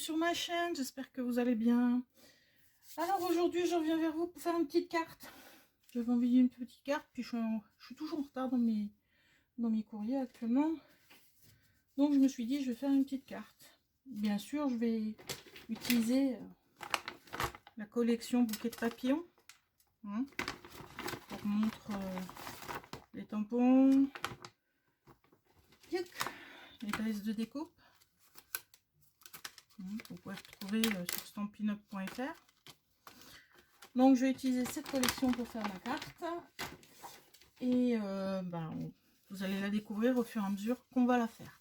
sur ma chaîne, j'espère que vous allez bien. Alors aujourd'hui je reviens vers vous pour faire une petite carte. J'avais envoyé une petite carte, puis je suis toujours en retard dans mes courriers actuellement. Donc je me suis dit je vais faire une petite carte. Bien sûr je vais utiliser la collection bouquet de papillons. Hein, pour vous montre les tampons, les bases de découpe. Vous pouvez retrouver sur stampinup.fr. Donc je vais utiliser cette collection pour faire ma carte. Et vous allez la découvrir au fur et à mesure qu'on va la faire.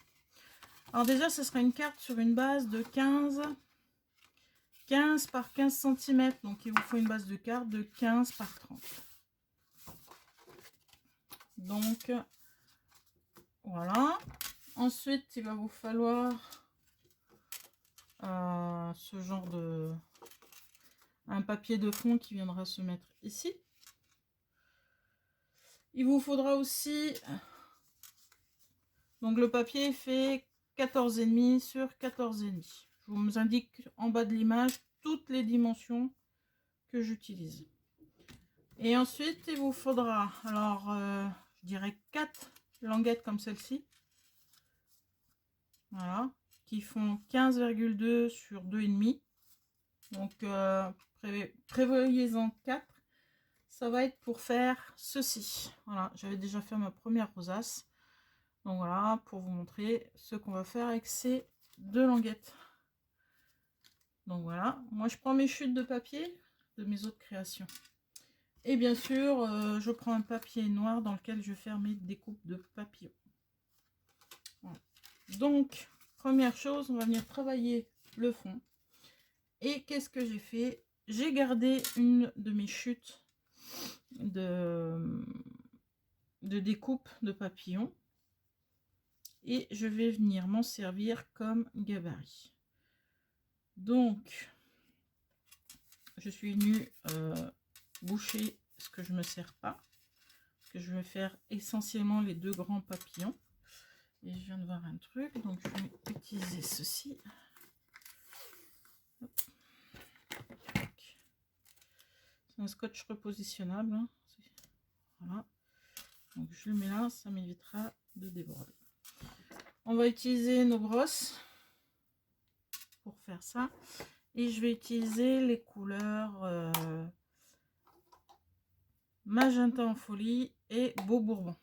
Alors déjà ce sera une carte sur une base de 15 par 15 cm. Donc il vous faut une base de carte de 15 par 30. Donc voilà. Ensuite il va vous falloir ce genre de un papier de fond qui viendra se mettre ici. Il vous faudra aussi, donc le papier fait 14,5 sur 14,5. Je vous indique en bas de l'image toutes les dimensions que j'utilise. Et ensuite il vous faudra, alors je dirais 4 languettes comme celle-ci. Voilà, qui font 15,2 sur 2,5. Donc prévoyez-en 4. Ça va être pour faire ceci. Voilà, j'avais déjà fait ma première rosace. Donc voilà, pour vous montrer ce qu'on va faire avec ces 2 languettes. Donc voilà, moi je prends mes chutes de papier de mes autres créations. Et bien sûr, je prends un papier noir dans lequel je vais faire mes découpes de papillons. Voilà. Donc, première chose, on va venir travailler le fond. Et qu'est-ce que j'ai fait? J'ai gardé une de mes chutes de découpe de papillons. Et je vais venir m'en servir comme gabarit. Donc, je suis venue boucher ce que je ne me sers pas. Parce que je vais faire essentiellement les 2 grands papillons. Et je viens de voir un truc, donc je vais utiliser ceci. C'est un scotch repositionnable. Hein. Voilà. Donc je le mets là, ça m'évitera de déborder. On va utiliser nos brosses pour faire ça. Et je vais utiliser les couleurs magenta en folie et beau bourbon.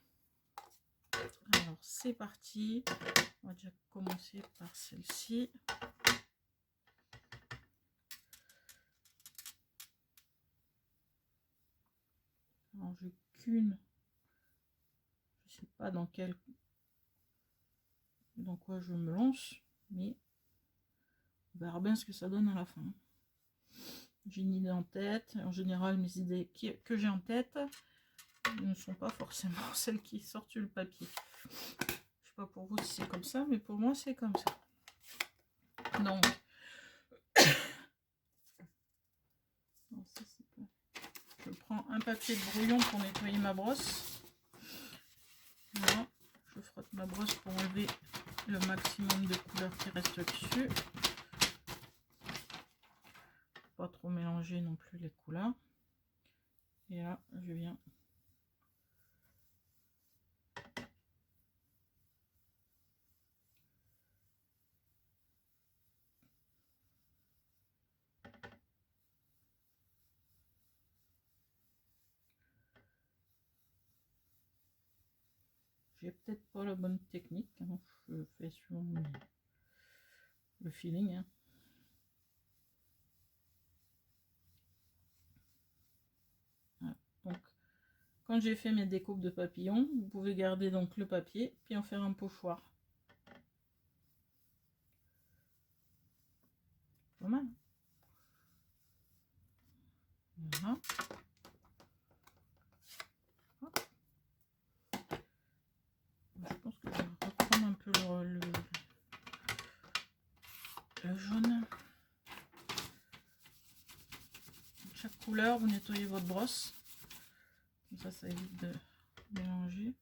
Alors c'est parti. On va déjà commencer par celle-ci. Alors j'ai qu'une. Je sais pas dans quoi je me lance, mais on verra bien ce que ça donne à la fin. J'ai une idée en tête. En général, mes idées que j'ai en tête ne sont pas forcément celles qui sortent sur le papier. Je sais pas pour vous si c'est comme ça, mais pour moi c'est comme ça. Donc, non, ça, pas... je prends un papier de brouillon pour nettoyer ma brosse. Voilà, je frotte ma brosse pour enlever le maximum de couleurs qui reste dessus. Pas trop mélanger non plus les couleurs. Et là, je viens j'ai peut-être pas la bonne technique, hein. Je fais sur le feeling. Hein. Voilà. Donc, quand j'ai fait mes découpes de papillons, vous pouvez garder donc le papier, puis en faire un pochoir. Pas mal. Voilà. Hop. Je pense que je vais reprendre un peu le jaune. Chaque couleur, vous nettoyez votre brosse. Comme ça évite de mélanger.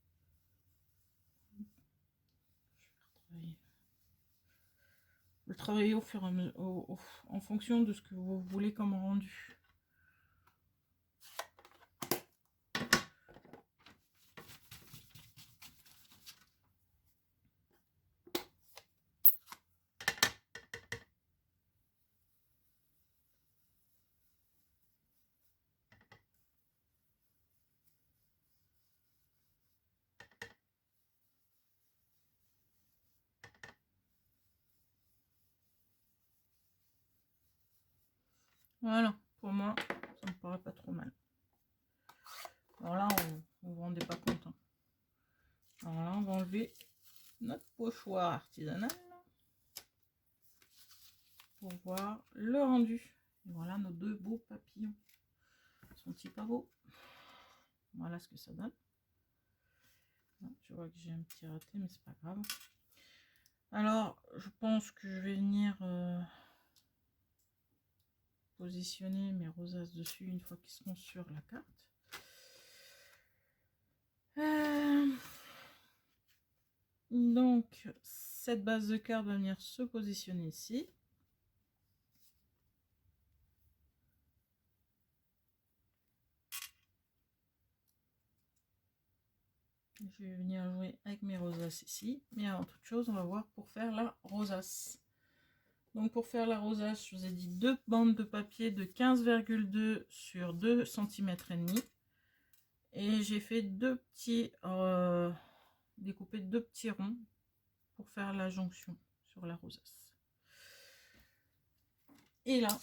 Je vais retravailler le travailler au fur et à mesure, en fonction de ce que vous voulez comme rendu. Voilà, pour moi, ça me paraît pas trop mal. Alors là, vous vous rendez pas compte. Hein. Alors là, on va enlever notre pochoir artisanal pour voir le rendu. Et voilà nos deux beaux papillons. Sont-ils pas beaux? Voilà ce que ça donne. Je vois que j'ai un petit raté, mais c'est pas grave. Alors, je pense que je vais venir positionner mes rosaces dessus une fois qu'ils seront sur la carte. Donc, cette base de carte va venir se positionner ici. Je vais venir jouer avec mes rosaces ici. Mais avant toute chose, on va voir pour faire la rosace. Donc pour faire la rosace, je vous ai dit 2 bandes de papier de 15,2 sur 2 cm et demi. Et j'ai fait découpé 2 petits ronds pour faire la jonction sur la rosace. Et là,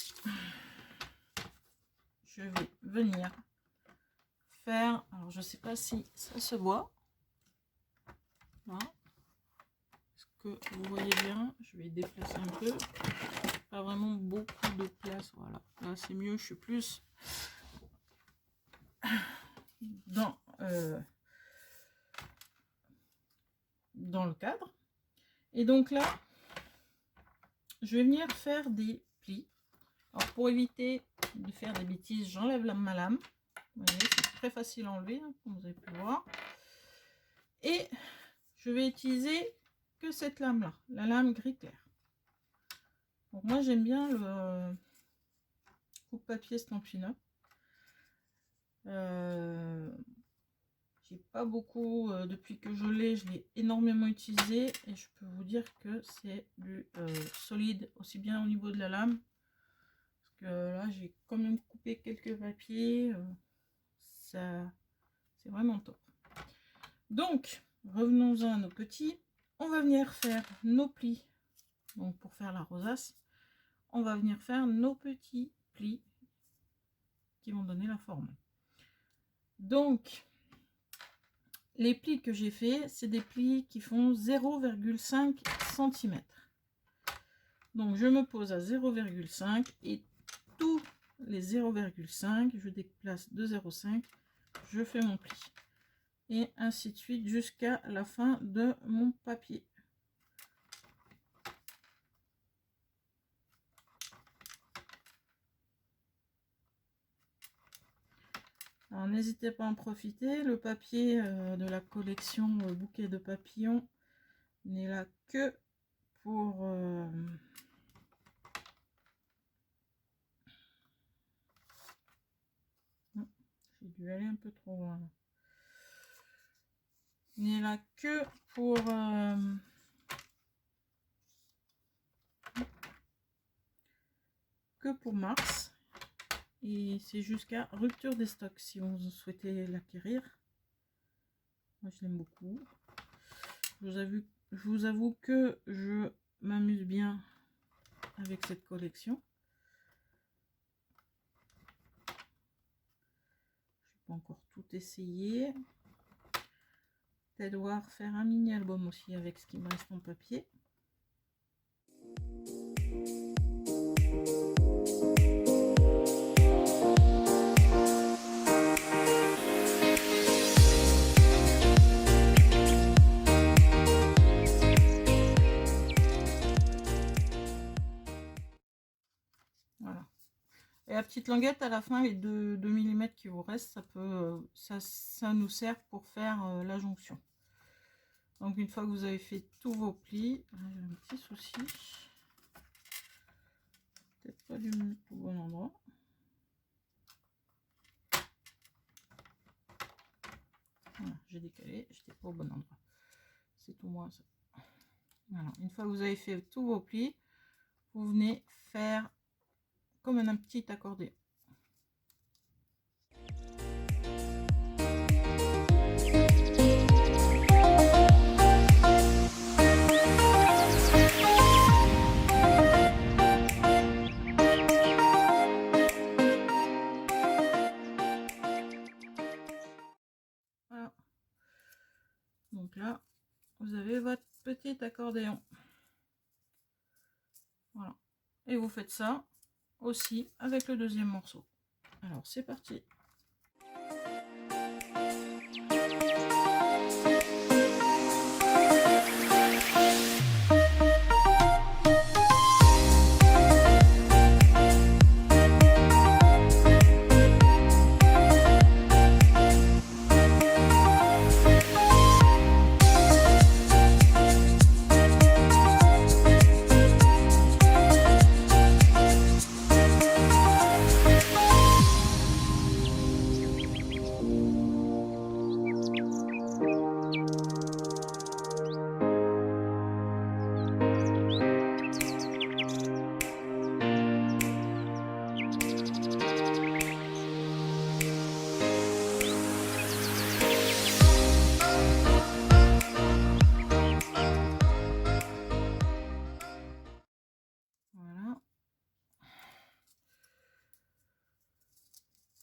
je vais venir faire, alors je sais pas si ça se voit. Voilà. Est-ce que vous voyez bien? Je vais déplacer un peu. Pas vraiment beaucoup de place. Voilà. Là c'est mieux. Je suis plus dans le cadre. Et donc là, je vais venir faire des plis. Alors pour éviter de faire des bêtises, j'enlève ma lame. Vous voyez, c'est très facile à enlever, hein, comme vous avez pu le voir. Et je vais utiliser que cette lame là, la lame gris clair. Donc moi j'aime bien le coupe-papier Stampin' Up. J'ai pas beaucoup, depuis que je l'ai énormément utilisé et je peux vous dire que c'est du solide aussi bien au niveau de la lame, parce que là j'ai quand même coupé quelques papiers, ça c'est vraiment top. Donc revenons-en à nos petits, on va venir faire nos plis. Donc pour faire la rosace, on va venir faire nos petits plis qui vont donner la forme. Donc les plis que j'ai fait, c'est des plis qui font 0,5 cm. Donc je me pose à 0,5 et tous les 0,5, je déplace de 0,5, je fais mon pli. Et ainsi de suite jusqu'à la fin de mon papier. Alors n'hésitez pas à en profiter, le papier de la collection bouquet de papillons n'est là que pour j'ai dû aller un peu trop loin. N'est là que pour mars. Et c'est jusqu'à rupture des stocks si vous souhaitez l'acquérir. Moi je l'aime beaucoup. Je vous avoue que je m'amuse bien avec cette collection. Je n'ai pas encore tout essayé. Peut-être devoir faire un mini album aussi avec ce qui me reste en papier. Voilà. Et la petite languette à la fin, les 2 mm qui vous restent, ça peut, ça nous sert pour faire la jonction. Donc une fois que vous avez fait tous vos plis, j'ai un petit souci. pas dû me mettre au bon endroit. Voilà, j'ai décalé, j'étais pas au bon endroit. C'est tout moi ça. Voilà, une fois que vous avez fait tous vos plis, vous venez faire comme un petit accordéon. Voilà. Donc là, vous avez votre petit accordéon. Voilà. Et vous faites ça aussi avec le deuxième morceau. Alors c'est parti.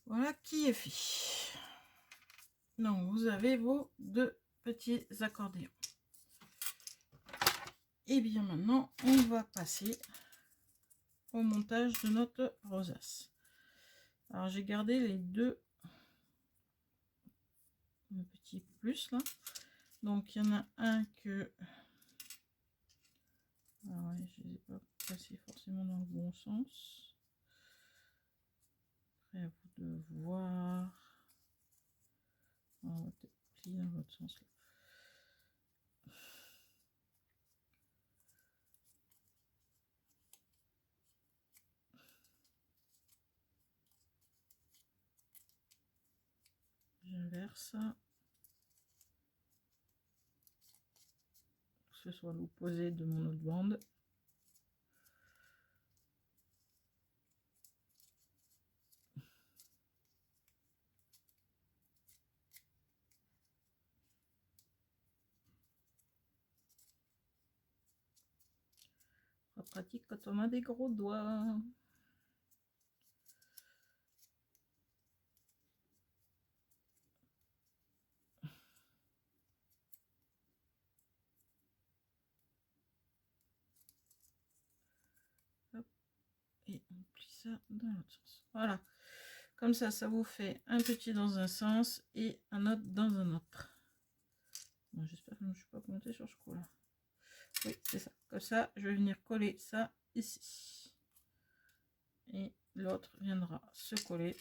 Voilà qui est fait. Donc vous avez vos deux petits accordéons. Et bien maintenant on va passer au montage de notre rosace. Alors j'ai gardé les deux petits plus là. Donc il y en a un que ouais, je les ai pas placés forcément dans le bon sens. Après à vous de voir. On va peut-être plier dans l'autre sens là. J'inverse ça. Que ce soit l'opposé de mon autre bande. Pas pratique quand on a des gros doigts. Hop. Et on plie ça dans l'autre sens. Voilà. Comme ça, ça vous fait un petit dans un sens et un autre dans un autre. Bon, j'espère que je ne me suis pas pointée sur ce coup-là. Oui, c'est ça. Comme ça, je vais venir coller ça ici. Et l'autre viendra se coller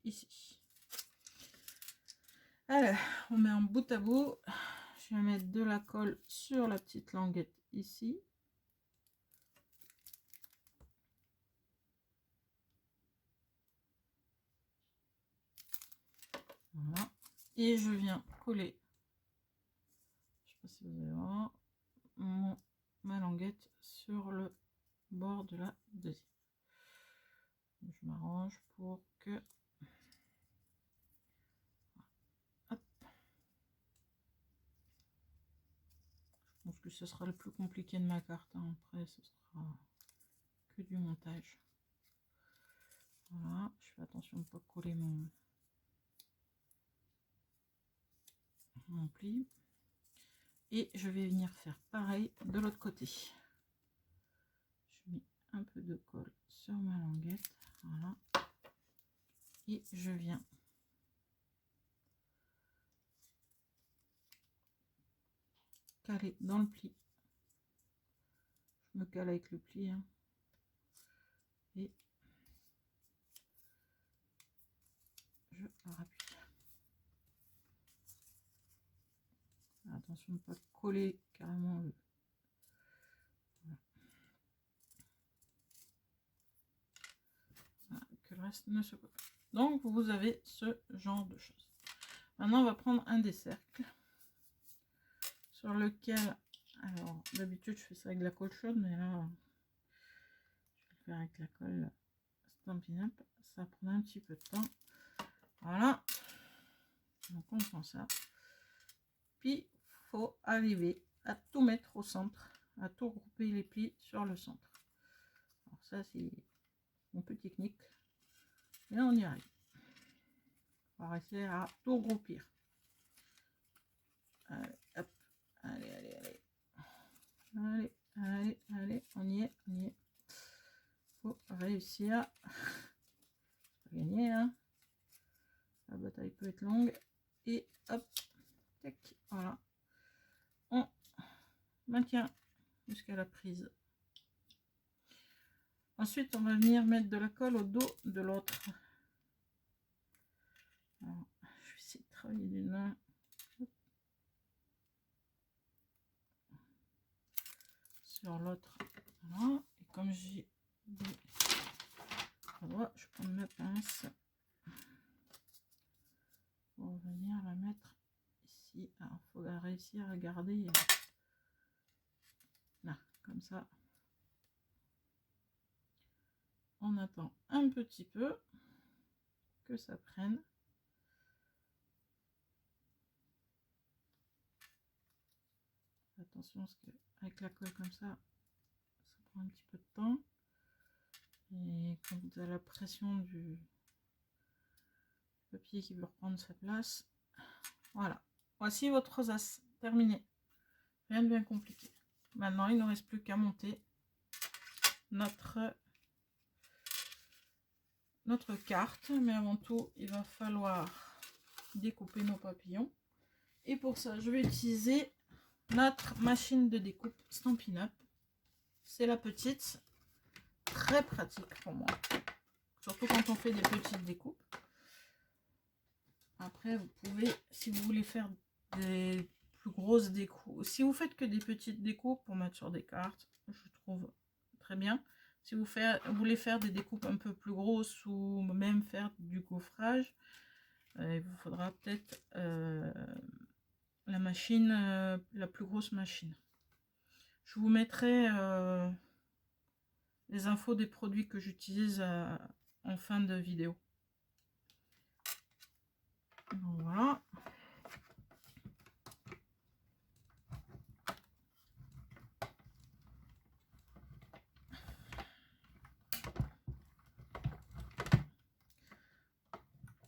ici. Alors, on met en bout à bout. Je vais mettre de la colle sur la petite languette ici. Voilà. Et je viens coller, je sais pas si vous allez voir, ma languette sur le bord de la deuxième. Je m'arrange pour que... Hop. Je pense que ce sera le plus compliqué de ma carte. Hein. Après, ce sera que du montage. Voilà, je fais attention de ne pas coller mon pli. Et je vais venir faire pareil de l'autre côté. Je mets un peu de colle sur ma languette. Voilà. Et je viens caler dans le pli. Je me cale avec le pli. Hein. Et je rappuie. Attention de ne pas coller carrément le... Voilà. reste ne se colle pas. Donc vous avez ce genre de choses. Maintenant on va prendre un des cercles sur lequel, alors d'habitude je fais ça avec de la colle chaude, mais là je vais le faire avec la colle Stampin' Up, ça prend un petit peu de temps. Voilà, donc on prend ça, puis il faut arriver à tout mettre au centre, à tout grouper les plis sur le centre. Alors ça c'est un peu technique, mais on y arrive. On va essayer à tout groupir. Allez, hop, allez, allez, allez, allez, allez, allez, on y est, on y est. Faut réussir. Pas gagner, hein. La bataille peut être longue. Et hop, tac, voilà. On maintient jusqu'à la prise. Ensuite, on va venir mettre de la colle au dos de l'autre. Je vais essayer de travailler d'une main. Sur l'autre. Voilà. Et comme j'ai dit, je prends ma pince pour venir la mettre ici. Alors, il faut réussir à garder là, comme ça. On attend un petit peu que ça prenne. Attention parce que avec la colle comme ça prend un petit peu de temps. Et quand vous avez la pression du papier qui veut reprendre sa place, voilà. Voici votre rosace terminé. Rien de bien compliqué. Maintenant, il ne reste plus qu'à monter notre carte. Mais avant tout, il va falloir découper nos papillons. Et pour ça, je vais utiliser notre machine de découpe Stampin' Up. C'est la petite. Très pratique pour moi. Surtout quand on fait des petites découpes. Après, vous pouvez, si vous voulez faire des plus grosses découpes, si vous faites que des petites découpes pour mettre sur des cartes, je trouve très bien. Si vous voulez faire des découpes un peu plus grosses ou même faire du gaufrage, il vous faudra peut-être la machine, la plus grosse machine. Je vous mettrai les infos des produits que j'utilise en fin de vidéo. Donc, voilà.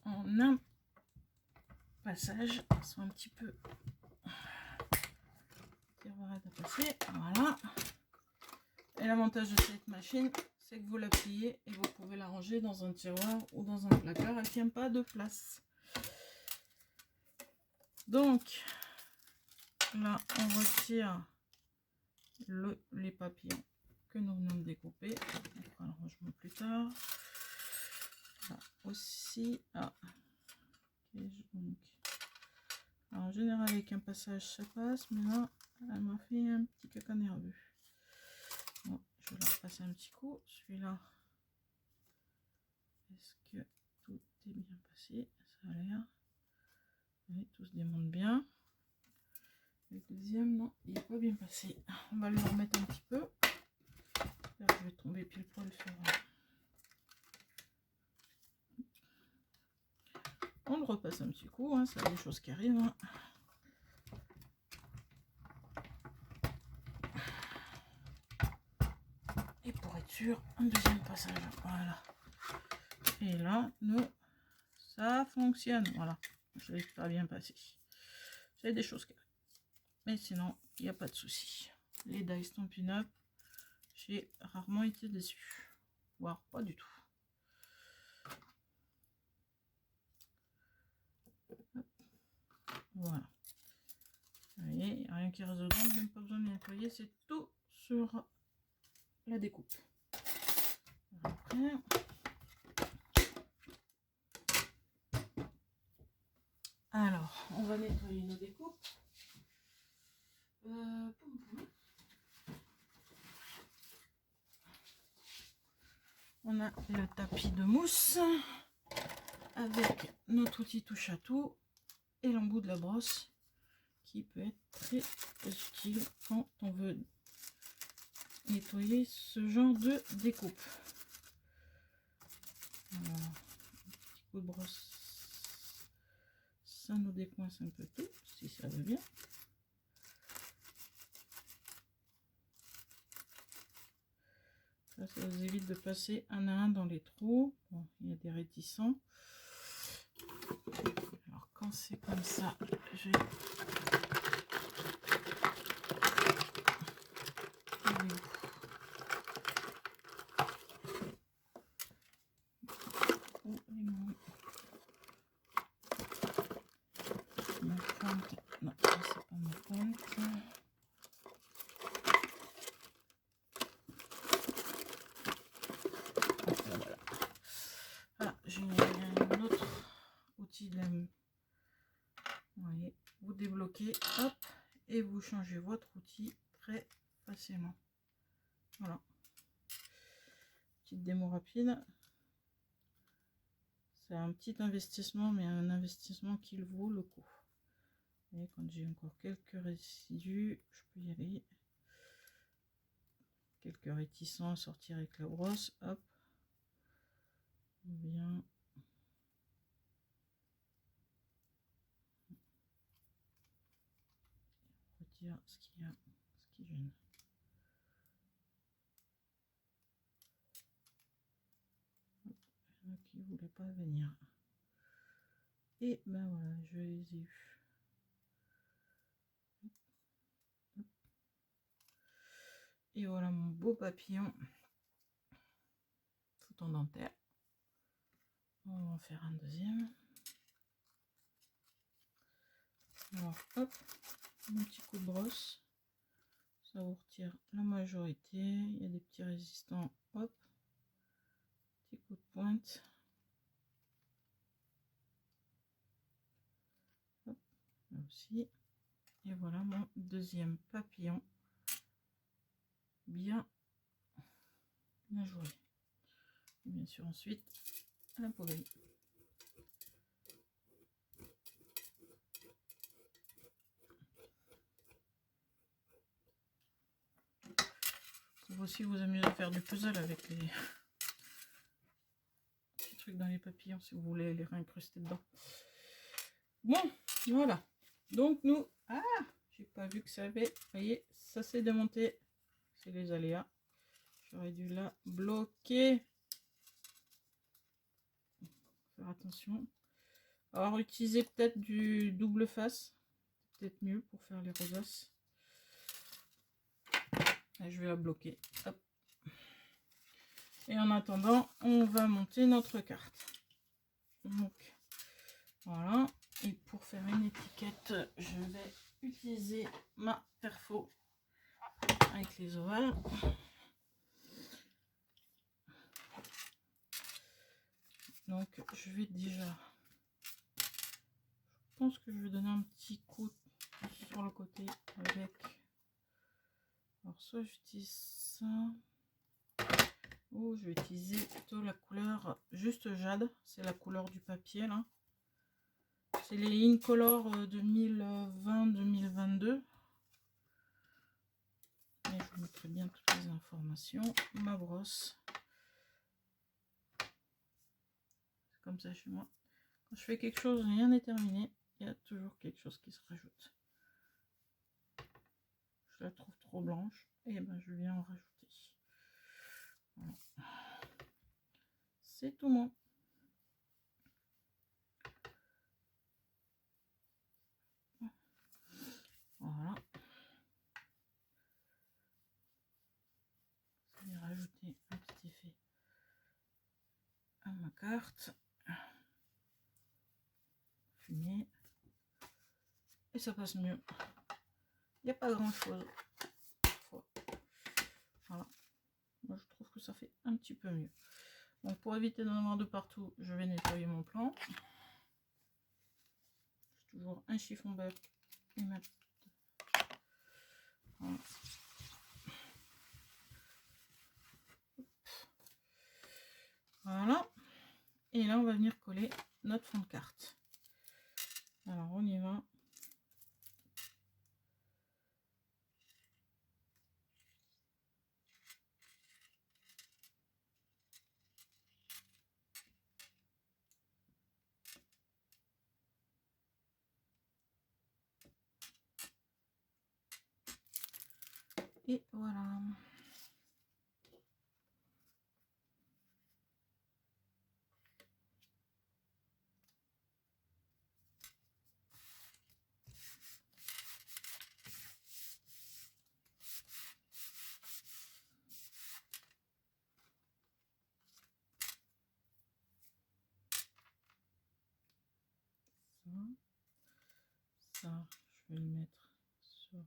En un passage, ils sont un petit peu à passer. Voilà. Et l'avantage de cette machine, c'est que vous la pliez et vous pouvez la ranger dans un tiroir ou dans un placard. Elle ne tient pas de place. Donc, là, on retire les papillons que nous venons de découper. On fera le rangement plus tard. Là aussi. Ah. Okay, donc. Alors, en général, avec un passage, ça passe. Mais là, elle m'a fait un petit caca nerveux. Bon, je vais leur passer un petit coup. Celui-là, est-ce que tout est bien passé? Ça a l'air. Oui, tout se démonte bien. Le deuxième, non, il n'est pas bien passé. On va le remettre un petit peu. Là, je vais tomber pile poil sur. On le repasse un petit coup, hein, ça a des choses qui arrivent. Hein. Et pour être sûr, un deuxième passage. Voilà. Et là, nous, ça fonctionne. Voilà. Je l'ai pas bien passé. C'est des choses qui arrivent. Mais sinon, il n'y a pas de souci. Les die Stampin' Up, j'ai rarement été déçu. Voire pas du tout. Voilà. Vous voyez, il n'y a rien qui reste dedans, même pas besoin de nettoyer, c'est tout sur la découpe. Après, alors, on va nettoyer nos découpes. On a le tapis de mousse avec notre outil touche à tout et l'embout de la brosse qui peut être très utile quand on veut nettoyer ce genre de découpe. Voilà. Petit coup de brosse, ça nous décoince un peu tout, si ça va bien. Ça vous évite de passer un à un dans les trous. Bon, il y a des réticents. Alors quand c'est comme ça, je vais... Ma pointe, non, c'est pas ma pointe. Voilà, voilà j'ai un autre outil de la... Vous voyez, vous débloquez, hop, et vous changez votre outil très facilement. Voilà. Petite démo rapide. C'est un petit investissement, mais un investissement qui vaut le coup. Et quand j'ai encore quelques résidus, je peux y aller. Quelques réticents à sortir avec la brosse, hop. Bien. Retire ce qu'il y a, ce qui gêne. Qui ne voulait pas venir. Et ben voilà, je les ai eus. Et voilà mon beau papillon tout en dentaire. On va en faire un deuxième. Alors hop, un petit coup de brosse. Ça vous retire la majorité. Il y a des petits résistants. Hop. Petit coup de pointe. Hop, là aussi. Et voilà mon deuxième papillon. Bien joué. Et bien sûr ensuite la poubelle. Vous aussi vous amusez à faire du puzzle avec les petits trucs dans les papillons si vous voulez les réincruster dedans. Bon, voilà. Donc nous... Ah, j'ai pas vu que ça avait... Vous voyez, ça s'est démonté. C'est les aléas. J'aurais dû la bloquer. Faire attention. Alors utiliser peut-être du double face. Peut-être mieux pour faire les rosaces. Et je vais la bloquer. Hop. Et en attendant, on va monter notre carte. Donc, voilà. Et pour faire une étiquette, je vais utiliser ma perfo avec les ovales. Donc, je vais déjà... Je pense que je vais donner un petit coup sur le côté avec... Alors, soit j'utilise ça... Ou je vais utiliser plutôt la couleur juste jade. C'est la couleur du papier, là. C'est les Incolor 2020-2022. Et je vous mettrai bien toutes les informations. Ma brosse. C'est comme ça chez moi. Quand je fais quelque chose, rien n'est terminé. Il y a toujours quelque chose qui se rajoute. Je la trouve trop blanche. Et ben je viens en rajouter. Voilà. C'est tout bon. Voilà. Je vais rajouter un petit effet à ma carte. Fumée. Et ça passe mieux. Il n'y a pas grand chose. Voilà. Moi je trouve que ça fait un petit peu mieux. Donc pour éviter d'en avoir de partout, je vais nettoyer mon plan. J'ai toujours un chiffon beurre et ma... Voilà. Voilà. Et là, on va venir coller notre fond de carte. Alors, on y va. Et voilà. Ça, je vais le mettre sur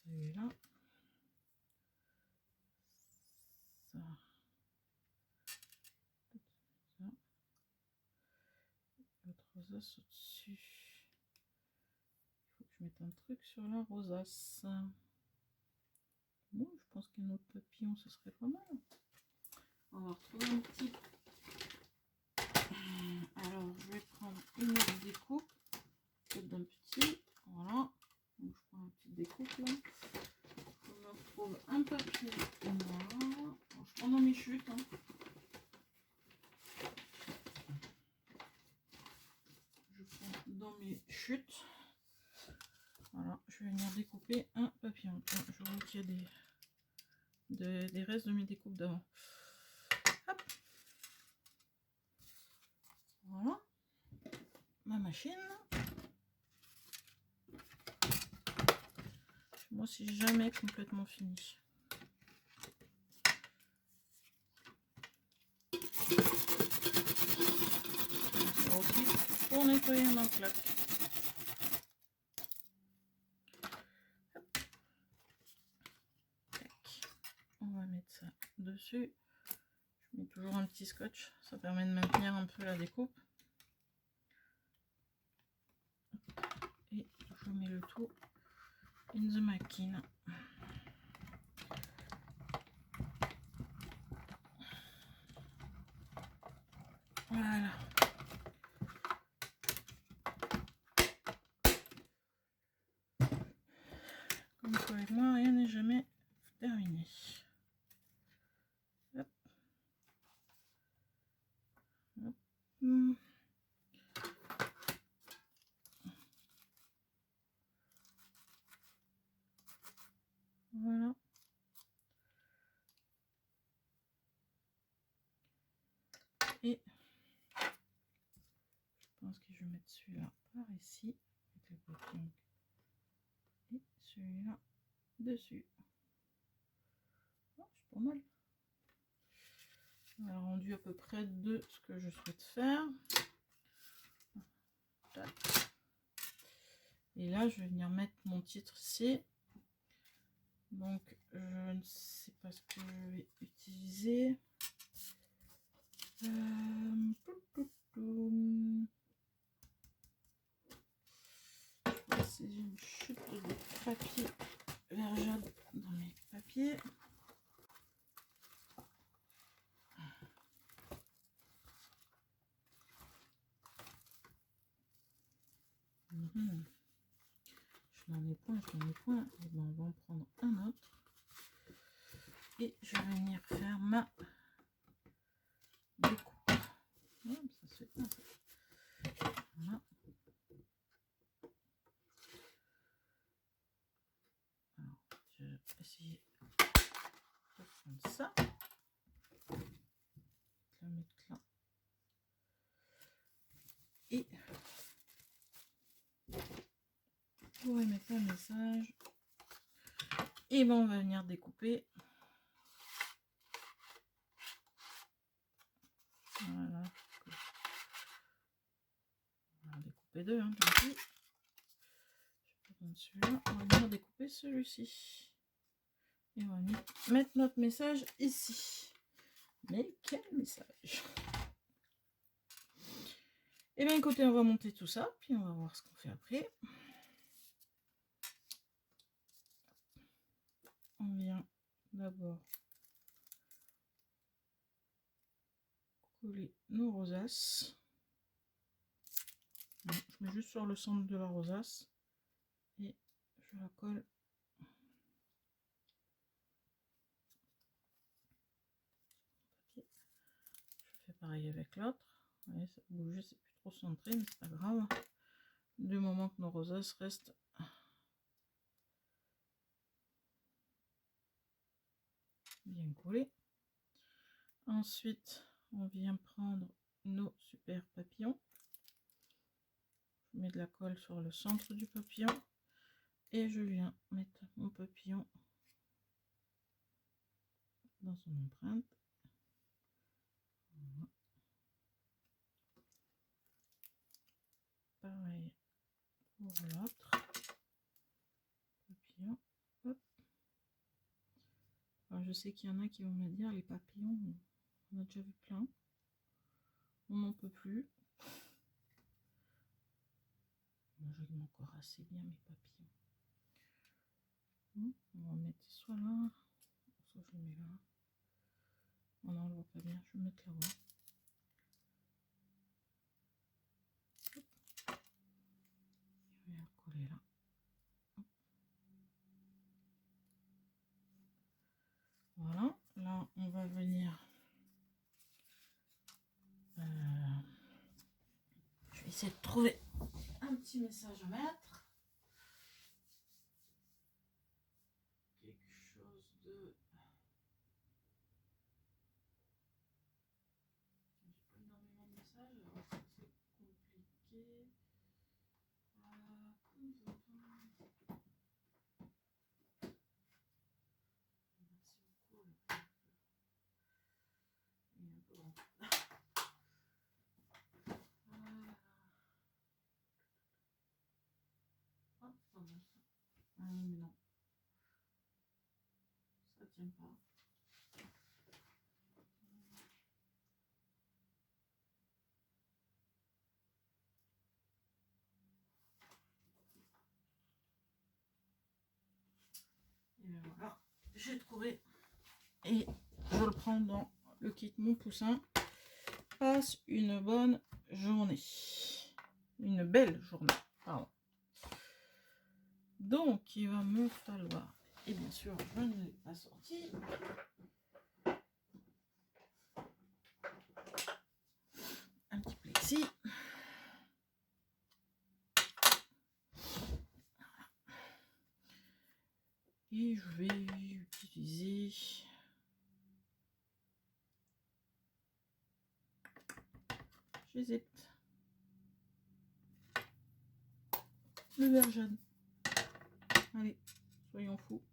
celui-là. Ça. Ça. L'autre rosace au-dessus. Il faut que je mette un truc sur la rosace. Bon, je pense qu'un autre papillon, ce serait pas mal. On va retrouver un petit. Alors, je vais prendre une autre découpe. Peut-être d'un petit. Voilà. Donc, je prends une petite découpe là. Je me retrouve un papier. Voilà. Alors, je prends dans mes chutes. Hein. Je prends dans mes chutes. Voilà. Je vais venir découper un papillon. Je vois qu'il y a des restes de mes découpes d'avant. Hop. Voilà. Ma machine. Moi, c'est jamais complètement fini. Ça aussi pour nettoyer ma plaque. On va mettre ça dessus. Je mets toujours un petit scotch, ça permet de maintenir un peu la découpe. Et je mets le tout in the machine. Voilà. Comme quoi avec moi, rien n'est jamais terminé. Hop. Hop. Voilà. Et je pense que je vais mettre celui-là par ici, avec le papillon. Et celui-là dessus. Oh, c'est pas mal. On a rendu à peu près de ce que je souhaite faire. Et là, je vais venir mettre mon titre ici. Donc, je ne sais pas ce que je vais utiliser. C'est une chute de papier vert jaune dans mes papiers. Je n'en ai point, je n'en ai point. Et ben, on va en prendre un autre. Et je vais venir faire ma découpe. Oh, ça se fait pas, ça. Voilà. Alors, je vais essayer de prendre ça. La mettre là. Et pour mettre un message. Et ben, on va venir découper. Voilà. On va découper deux, hein, tant pis. Je vais prendre celui-là. On va venir découper celui-ci. Et on va venir mettre notre message ici. Mais quel message! Et bien écoutez, on va monter tout ça, puis on va voir ce qu'on fait après. On vient d'abord coller nos rosaces. Je mets juste sur le centre de la rosace et je la colle. Je fais pareil avec l'autre. Ouais, ça bouge, c'est plus trop centré, mais c'est pas grave. Du moment que nos rosaces restent bien collées. Ensuite, on vient prendre nos super papillons. Je mets de la colle sur le centre du papillon et je viens mettre mon papillon dans son empreinte. Voilà. Pareil pour l'autre papillon. Hop. Alors, je sais qu'il y en a qui vont me dire les papillons, on a déjà vu plein, on n'en peut plus. Moi, je l'aime encore assez bien mes papillons. On va mettre soit là, soit je le mets là. On n'en voit pas bien, je vais mettre là-bas. Je vais la coller là. Hop. Voilà, là on va venir. Je vais essayer de trouver un petit message à mettre. Quelque chose de... J'ai pas énormément de messages, alors c'est compliqué. Merci beaucoup. Il est un peu grand. Voilà. Oh, pas mal ça. Ah mais non. Ça tient pas. Et bien voilà, j'ai trouvé. Et je le prends dans le kit Mon Poussin. Passe une bonne journée. Une belle journée. Pardon. Donc, il va me falloir, et bien sûr, je ne l'ai pas sorti, un petit plexi. Et je vais utiliser j'hésite le vert jaune. Allez, soyons fous.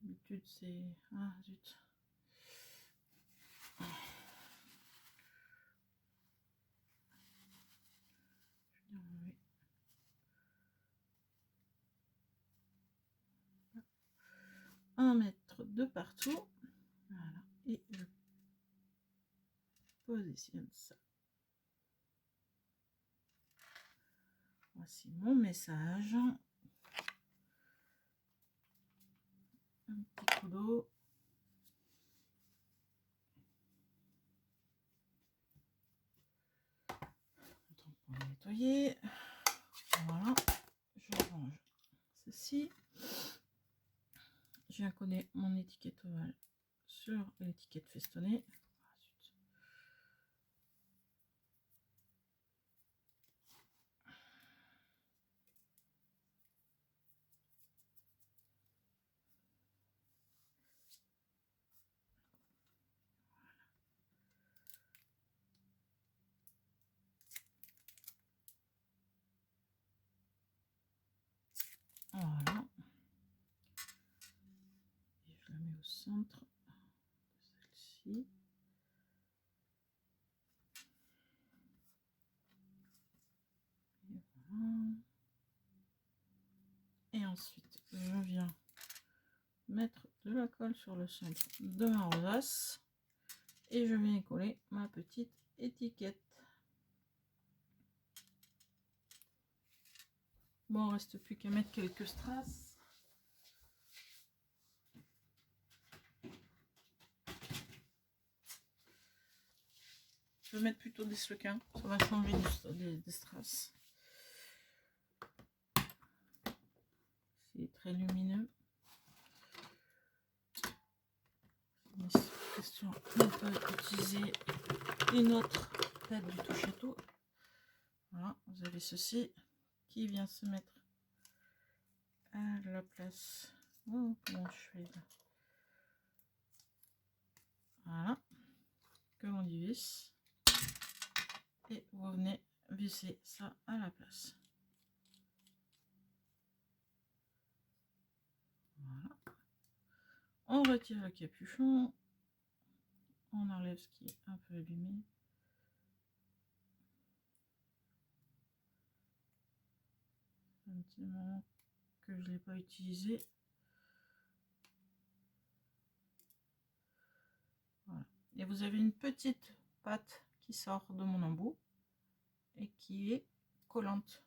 D'habitude c'est... Ah zut. Je vais enlever. Un mètre de partout. Voilà. Et je positionne ça. Voici mon message. Un petit coup d'eau. Pour nettoyer. Voilà. Je range ceci. Je viens coller mon étiquette ovale sur l'étiquette festonnée. Voilà. Et je la mets au centre de celle-ci. Et voilà. Et ensuite, je viens mettre de la colle sur le centre de ma rosace. Et je viens coller ma petite étiquette. Bon, il ne reste plus qu'à mettre quelques strass. mettre plutôt des sequins. Ça va changer des strass. C'est très lumineux. Question, on peut utiliser une autre tête du touche à tout. Voilà, vous avez ceci qui vient se mettre à la place. Oh, comment je fais là? Voilà, que l'on divise et vous venez visser ça à la place. Voilà, on retire le capuchon, on enlève ce qui est un peu abîmé. Un petit moment que je l'ai pas utilisé. Voilà. Et vous avez une petite patte qui sort de mon embout et qui est collante.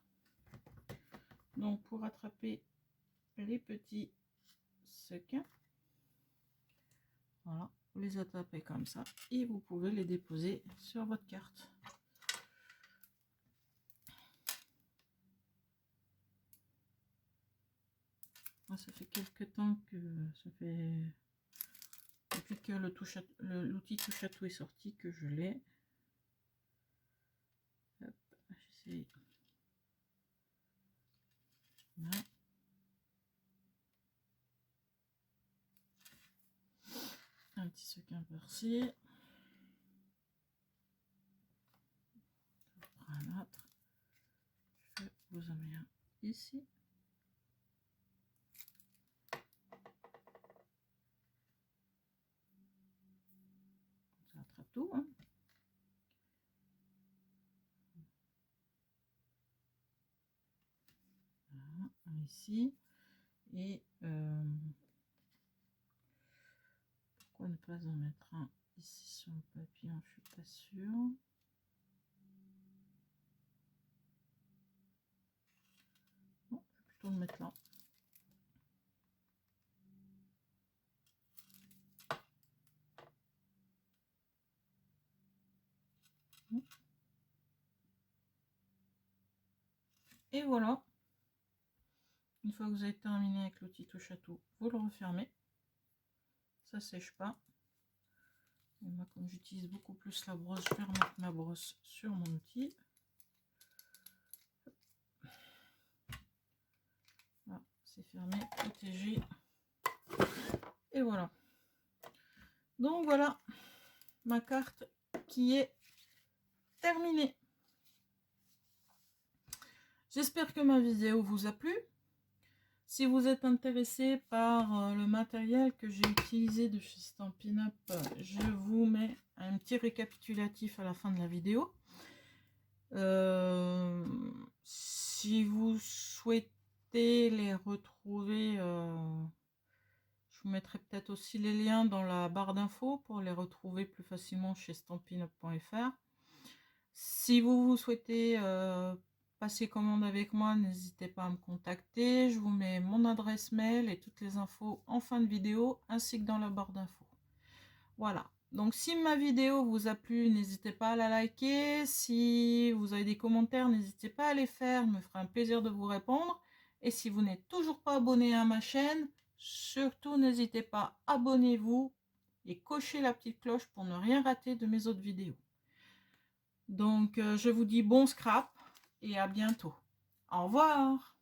Donc pour attraper les petits sequins, voilà, vous les attrapez comme ça et vous pouvez les déposer sur votre carte. Moi, ça fait quelques temps que ça fait depuis que l'outil touche à tout est sorti que je l'ai. J'essaie. Voilà. Un petit sequin par-ci. Je prends un autre. Je vous en mets un ici. Ça attrape tout, hein. Voilà, un ici. Et pourquoi ne pas en mettre un ici sur le papillon, je suis pas sûre. Non, je vais plutôt le mettre là. Et voilà. Une fois que vous avez terminé avec l'outil touche à tout, vous le refermez. Ça sèche pas. Et moi, comme j'utilise beaucoup plus la brosse, je vais remettre ma brosse sur mon outil. Là, c'est fermé, protégé. Et voilà. Donc voilà ma carte qui est terminée. J'espère que ma vidéo vous a plu. Si vous êtes intéressé par le matériel que j'ai utilisé de chez Stampin' Up, je vous mets un petit récapitulatif à la fin de la vidéo. Si vous souhaitez les retrouver, je vous mettrai peut-être aussi les liens dans la barre d'infos pour les retrouver plus facilement chez stampinup.fr. Si vous souhaitez passer commande avec moi, n'hésitez pas à me contacter. Je vous mets mon adresse mail et toutes les infos en fin de vidéo, ainsi que dans la barre d'infos. Voilà. Donc si ma vidéo vous a plu, n'hésitez pas à la liker. Si vous avez des commentaires, n'hésitez pas à les faire. Il me fera un plaisir de vous répondre. Et si vous n'êtes toujours pas abonné à ma chaîne, surtout n'hésitez pas, abonnez-vous et cochez la petite cloche pour ne rien rater de mes autres vidéos. Donc, je vous dis bon scrap et à bientôt. Au revoir!